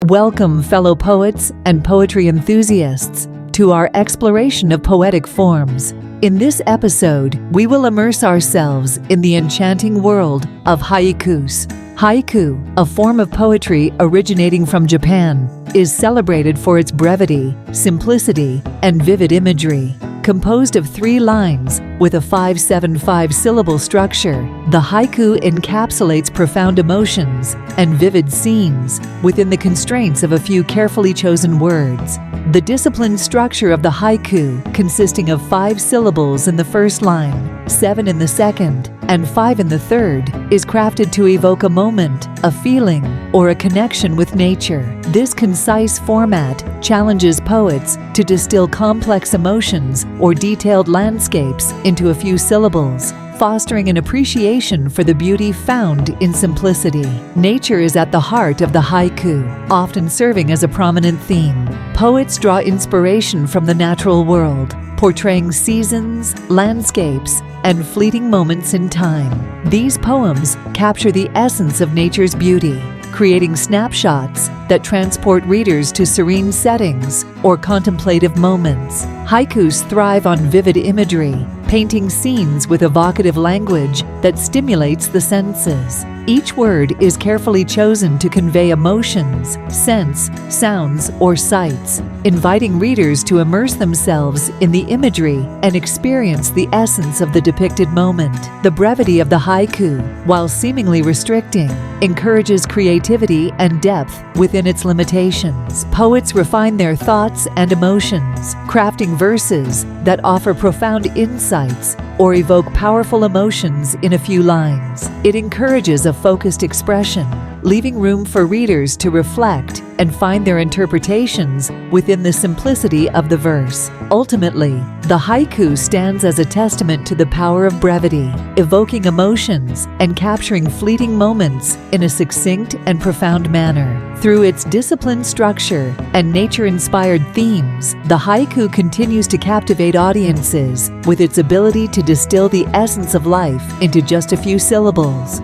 Welcome, fellow poets and poetry enthusiasts, to our exploration of poetic forms. In this episode, we will immerse ourselves in the enchanting world of haikus. Haiku, a form of poetry originating from Japan, is celebrated for its brevity, simplicity, and vivid imagery. Composed of 3 lines with a 5-7-5 syllable structure, the haiku encapsulates profound emotions and vivid scenes within the constraints of a few carefully chosen words. The disciplined structure of the haiku, consisting of 5 syllables in the first line, 7 in the second, and 5 in the third, is crafted to evoke a moment, a feeling, or a connection with nature. This concise format challenges poets to distill complex emotions or detailed landscapes into a few syllables, fostering an appreciation for the beauty found in simplicity. Nature is at the heart of the haiku, often serving as a prominent theme. Poets draw inspiration from the natural world, portraying seasons, landscapes, and fleeting moments in time. These poems capture the essence of nature's beauty, creating snapshots that transport readers to serene settings or contemplative moments. Haikus thrive on vivid imagery, painting scenes with evocative language that stimulates the senses. Each word is carefully chosen to convey emotions, scents, sounds, or sights, inviting readers to immerse themselves in the imagery and experience the essence of the depicted moment. The brevity of the haiku, while seemingly restricting, encourages creativity and depth within its limitations. Poets refine their thoughts and emotions, crafting verses that offer profound insights or evoke powerful emotions in a few lines. It encourages a focused expression, leaving room for readers to reflect and find their interpretations within the simplicity of the verse. Ultimately, the haiku stands as a testament to the power of brevity, evoking emotions and capturing fleeting moments in a succinct and profound manner. Through its disciplined structure and nature-inspired themes, the haiku continues to captivate audiences with its ability to distill the essence of life into just a few syllables.